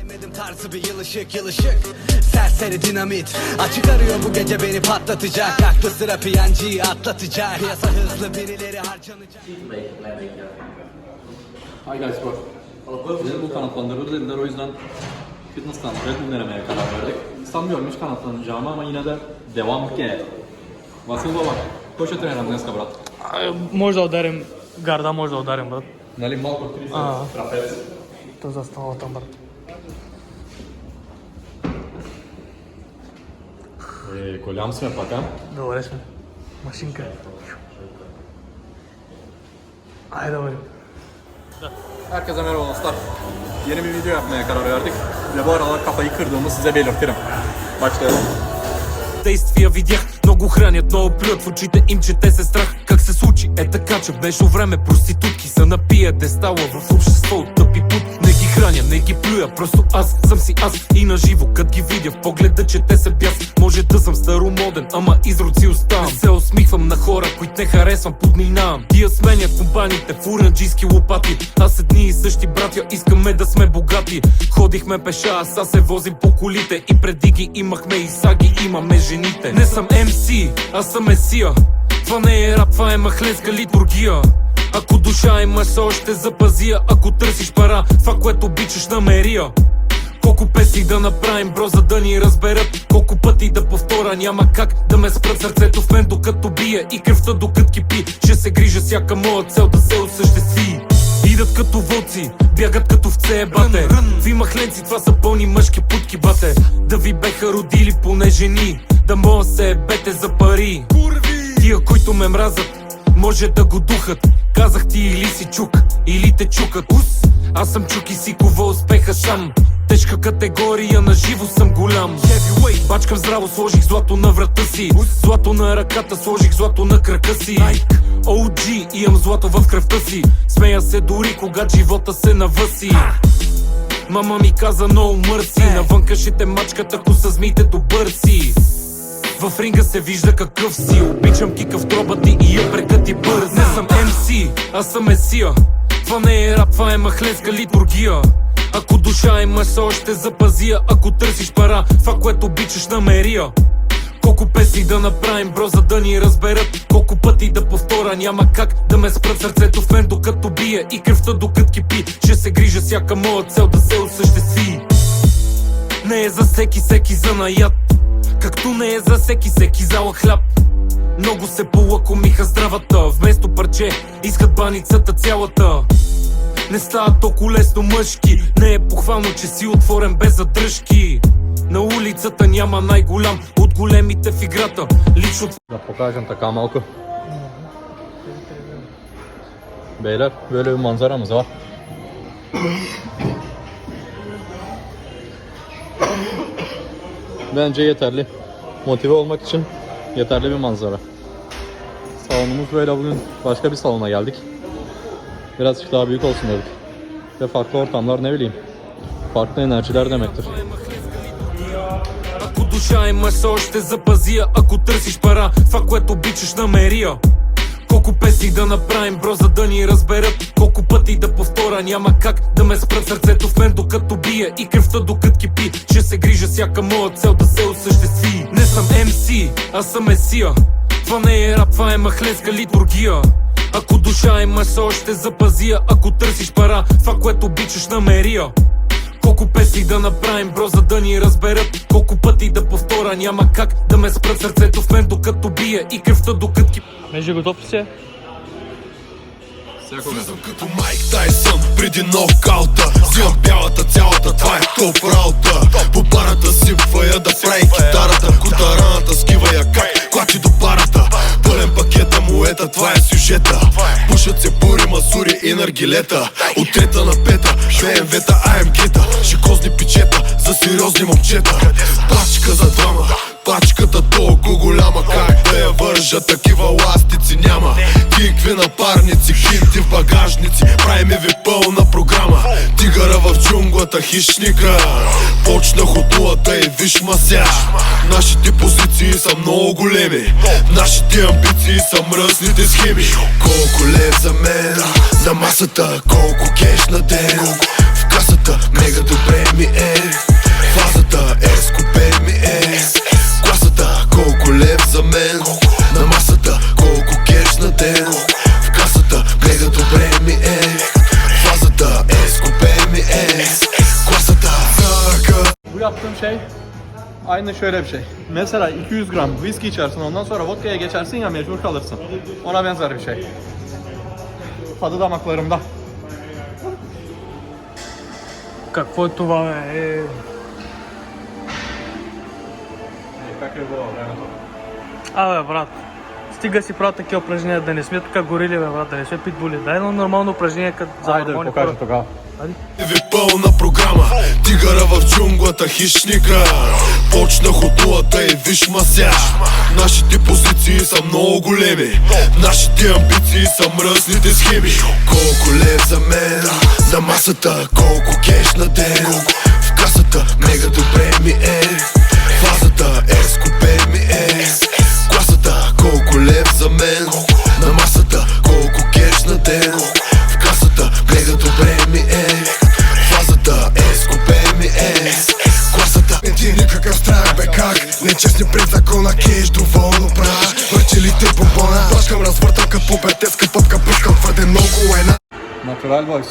Sevmedim tarzı bir yılışık yılışık. Serseri dinamit açık arıyor bu gece beni patlatacak. Aklı sıra piyancıyı atlatacak. Piyasa hızlı birileri harcanacak. Hi guys bro. Bizi bu kanatlandırır dediler, o yüzden fitness kanat Red Bull denemeye karar verdik. Sanmıyorum hiç kanatlanacağımı ama yine de devam ki. Vasil baba, ko će trenirati dneska, brat? Možda udarim garda, možda udarim, brat. Нали малко трицепс, трапец. To zastało tam, brat. Голям сме пак, а? Добре сме. Машинка. Haydi bari. Herkese merhaba dostlar. Yeni bir video yapmaya karar verdik. Ve bu aralar kafayı kırdığımı size belirtirim. Başlayalım. Действия видях, много хранят, много плюят в очите им, че те се страх. Как се случи? Е така, че в днешно време проститутки са на пиедестала в общество от тъпи пут. Не ги храня, не ги плюя, просто аз съм си аз. И на живо, кът ги видя в погледа, че те се бяс. Може да съм старомоден, ама изроци оставам. Не се усмихвам на хора, които не харесвам, подминавам. Тия сменят компаниите, фурнаджийски лопати. Аз едни и същи братя, искаме да сме богати. Ходихме пеша, а са се возим по колите. И преди ги имахме и са ги имаме жените. Не съм MC, аз съм месия. Това не е рап, това е махленска литургия. Ако душа имаш, още запазия. Ако търсиш пара, това което обичаш намери я. Колко песни да направим, бро, за да ни разберат. Колко пъти да повторя, няма как да ме спрат. Сърцето в мен докато бие и кръвта докато кипи. Ще се грижа всяка моя цел да се осъществи. Идат като вълци, бягат като овце, бате. Ви махленци, това са пълни мъжки путки, бате. Да ви беха родили поне жени, да мога се ебете за пари. Тия, които ме мразят, може да го духат. Казах ти или си чук, или те чукат. Аз съм чук и си кова успеха сам. Тежка категория, на живо съм голям. Бачкам здраво, сложих злато на врата си. Злато на ръката, сложих злато на крака си. OG, имам злато в кръвта си. Смея се дори когато живота се навъси. Мама ми каза no mercy. Навънка ще те мачкат, ако са змиите добър си. В ринга се вижда какъв си. Обичам кика в троба ти и я прекъти бърз. Не съм MC, аз съм месия. Това не е рап, това е махленска литургия. Ако душа имаш, още запазия. Ако търсиш пара, това което обичаш намери я. Колко песни да направим, бро, за да ни разберат. Колко пъти да повторя, няма как да ме спрат. Сърцето в мен докато бие и кръвта докато кипи. Ще се грижа всяка моя цел да се осъществи. Не е за всеки занаят, както не е за всеки зала хляб. Много се полакомиха здравата, вместо парче искат баницата цялата. Не става толкова лесно мъжки, не е похвално, че си отворен без задръжки. На улицата няма най-голям от големите в играта. Лично... Da покажем така малко. Beyler, böyle bir manzaramız var. Bence yeterli. Motive olmak için yeterli bir manzara. Salonumuz böyle, bugün başka bir salona geldik. Birazcık daha büyük olsun dedik. Ve farklı ortamlar, ne bileyim, farklı enerjiler demektir. Ако душа имаш, още запазия. Ако търсиш пара, това което обичаш намери я. Колко песни да направим, бро, за да ни разберат. Колко пъти да повторя, няма как да ме спрат. Сърцето в мен докато бие и кръвта докато кипи. Ще се грижа всяка моя цел да се осъществи. Не съм MC, аз съм месия. Това не е рап, това е махленска литургия. Ако душа имаш, още запазия. Ако търсиш пара, това което обичаш намери я. Колко песни да направим, бро, за да ни разберат. Колко пъти да повторя, няма как да ме спрат. Сърцето в мен докато бие и кръвта докато кипи. Между готов ли си? Влизам като Майк Тайсън преди нокаута. Взимам бялата цялата, това е топ работа. По барата сипва я да прави китарата. Котараната скива я как клачи до барата. Пълен пакет да муета, това е сюжета. Пушат се бури, масури и наргилета. От трета на пета, БМВ-та, АМГ-та. Шикозни пичета за сериозни момчета. Пачка за двама, пачката толкова голяма. Как да я вържа, такива ластици няма. Кикви напарници, хинти в багажници. Правиме ви пълна програма. Тигъра в джунглата, хищника. Почнах от нулата и виж масяж. Нашите позиции са много големи. Нашите амбиции са мръсните схеми. Колко лев за мен на масата, колко кеш на ден. В касата, мега добре ми е. yaptığım şey aynı şöyle bir şey. Mesela 200 gram viski içersin, ondan sonra vodka'ya geçersin ya, mecbur kalırsın. Ona benzer bir şey. Tadı damaklarımda. Какво е това, бе? Абе, брат, стига си правят такива упражнения, да не сме така горили, бе, брат, да не сме питбули. Дай едно нормално упражнение, като за Айде, нормални покажи хора. тогава. Ви пълна програма, тигъра в джунглата, хищника. Почнах от нулата и виж масяж. Нашите позиции са много големи, нашите амбиции са мръсните схеми. Колко лев за мен на масата, колко кеш на ден. В касата мега добре ми е, фазата е, скупе ми е. Класата, колко лев за мен на масата, колко кеш на ден. В касата мега добре ми е, фазата е, скупе ми е. Класата не ти никакъв страх, бе как? Нечестни пред закона, кеш доволно прах. Върчелите бомбона, плашкам, развъртам като пубертетска пъпка. Пускам твърде много една. Natural Voice.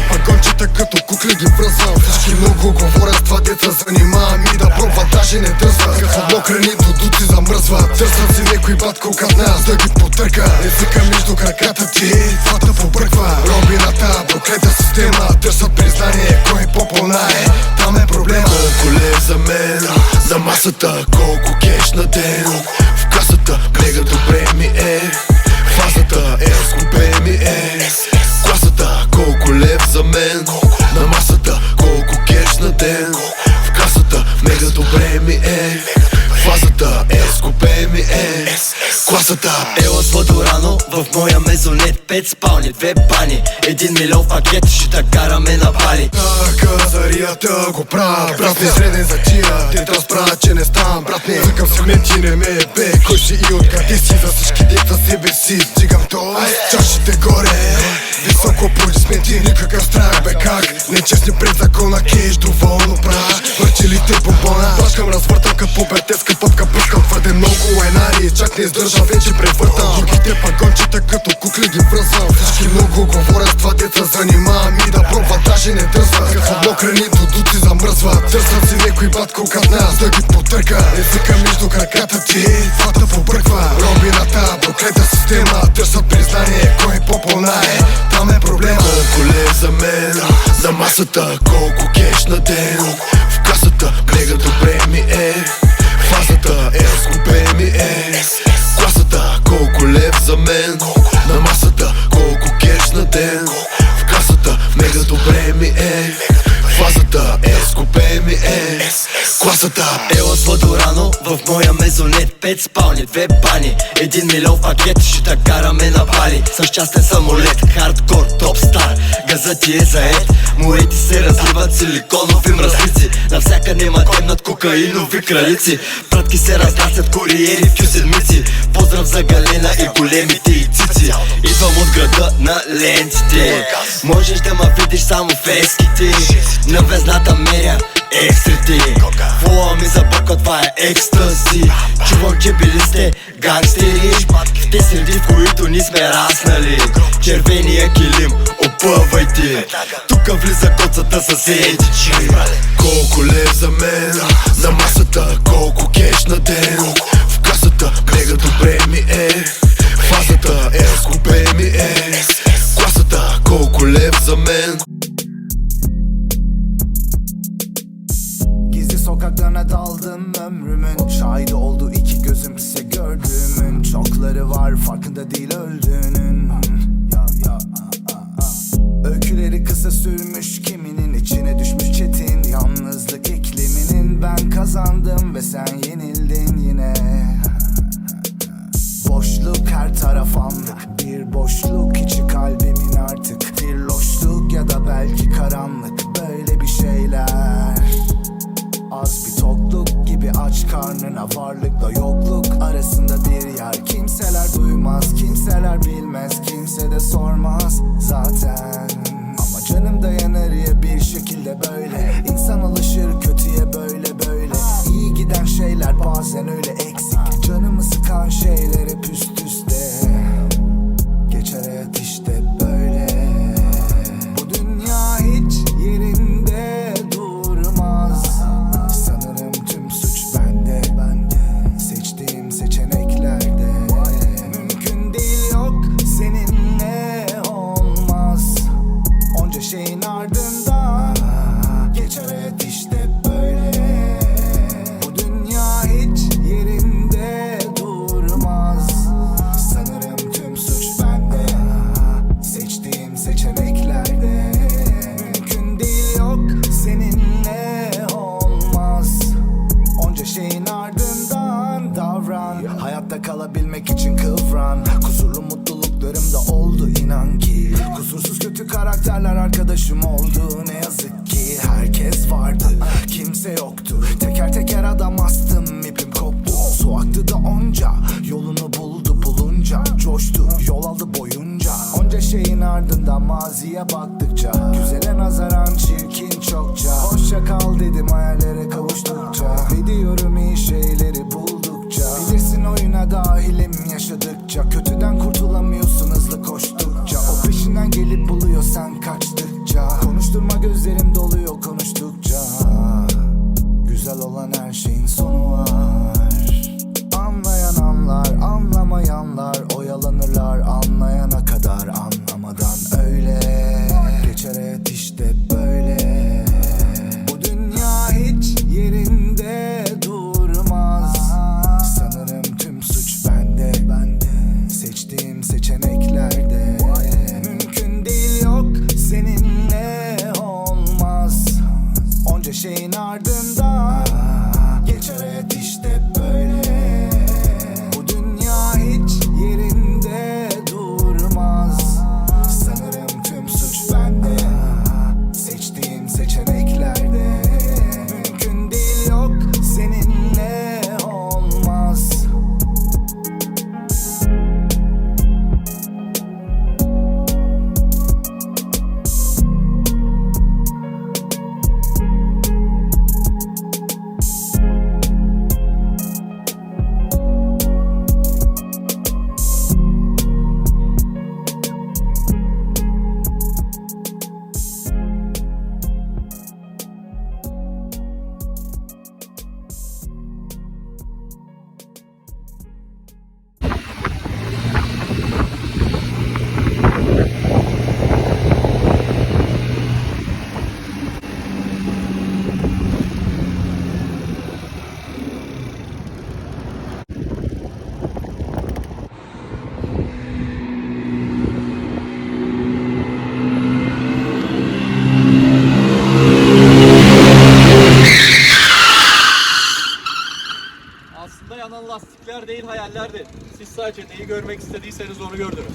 Пагончета като кукли ги връзвам. Всички много говорят, с това деца занимавам и да пробват, даже не дързват. Като мокрени дудуци замръзват. Търсят си някой батко като нас да ги потърка. Езика между краката ти, твата побърква. Робината, проклета система, търсят признание, кой по-пълна е. Там е проблема. Колко лев за мен на масата, колко кеш на ден. В касата мега добре ми е, фазата е, скупе ми е. Класата, колко лев за мен на масата, колко кеш на ден. В касата мега добре ми е, фазата е, скупе ми е. Класата Ела с водорано в моя мезонет, 5 спални, 2 бани, 1 милион пакет, ще да караме на Бали. Казарията го правя, брат ми среден за тия. Те да разбравят, че не ставам, брат ми. Закъм си мен, ти не ме е бе. Кой си и откъде си, за всички деца себе си стигам тост. Чашите горе, високо аплодисменти, никакъв страх, бе как? Нечестни пред закона, кеш доволно прах. Върчелите бомбона, плашкам, развъртам като пубертетска пъпка. Пускам твърде много енари, чак не издържам, вече превъртам. Другите пагончета като кукли ги връзвам. Всички много говорят, с това деца занимавам и да пробват, даже не дързват. Като мокрени дудуци замръзват. Търсят си някой батко като нас да ги потърка. Езика между краката ти, твата побърква. Робината, проклета система, търсят признание, кой по-пълна е. Там е проблема. Колко лев за мен на масата, колко кеш на ден. В касата мега добре ми е, фазата е, скупе ми е. Класата, колко лев за мен на масата, колко кеш на ден. В касата мега добре ми е, фазата е, скупе ми е. Класата Ела с водорано в моя мезонет, 5 спални, 2 бани, 1 милион пакет, ще да караме на Бали. С частен самолет, хардкор, топ стар, газът ти е заед. Моите се разливат силиконови мръсници, навсякъде ма темнат кокаинови кралици. Пратки се разнасят куриери в кюседмици. Поздрав за Галена и големите и цици. Идвам от града на лентите, можеш да ма видиш само в еските. На везната меря екстрите, фола ми забърква, това е екстази. Чувам, че били сте гангстери в те среди, в които ни сме раснали. Червения килим, опъвайте, тука влиза коцата съседичи. колко лев за мен на масата, колко кеш на ден. В касата мега добре ми е, фазата е, скупе ми е. Класата, колко лев за мен. Gizli sokaklarına daldım ömrümün şahidi oldu iki gözüm size gördüğümün. Çokları var farkında değil öldüğünün. Öyküleri kısa sürmüş, kiminin içine düşmüş çetin yalnızlık ikliminin. Ben kazandım ve sen yenildin yine. Boşluk her taraf anlık, bir boşluk içi kalbimin artık. Bir loşluk ya da belki karanlık, böyle bir şeyler. Az bir tokluk gibi aç karnına, varlıkla yokluk arasında bir yer. Kimseler duymaz, kimseler bilmez, kimse de sormaz zaten. Ama canım dayanır ya bir şekilde böyle. İnsan alışır kötüye böyle böyle. İyi giden şeyler bazen öyle eksik. Canımı sıkan şeyler hep üst üste. Geçer hayat işte böyle. Bu dünya hiç yerinde durmaz. vardı, kimse yoktu. Teker teker adam astım, ipim koptu. Su aktı da onca, yolunu bulunca coştu, yol aldı boyunca. Onca şeyin ardından maziye baktıkça, güzele nazaran çirkin çokça. Hoşça kal dedim hayallere kavuştukça, ve diyorum iyi şeyleri buldukça. Bilirsin oyuna dahilim yaşadıkça, kötüden kurtulamıyorsun hızlı koştukça. O peşinden gelip buluyor sen kaçtıkça. Konuşturma gözlerim doluyor konuştukça. Güzel olan her şeyin sonu var. Anlayan anlar, anlamayanlar oyalanırlar anlayana kadar. Anlamadan öyle geçer hayat işte böyle. Bu dünya hiç yerinde durmaz. Sanırım tüm suç bende, seçtiğim seçeneklerde. Mümkün değil, yok seninle olmaz. Onca şeyin ardından geçer hayat işte böyle. Bu dünya hiç yerinde durmaz. Sanırım tüm suç bende, seçtiğim seçeneklerde. Mümkün değil, yok seninle olmaz. Aslında yanan lastikler değil, hayallerdi. Siz sadece neyi görmek istediyseniz onu gördünüz.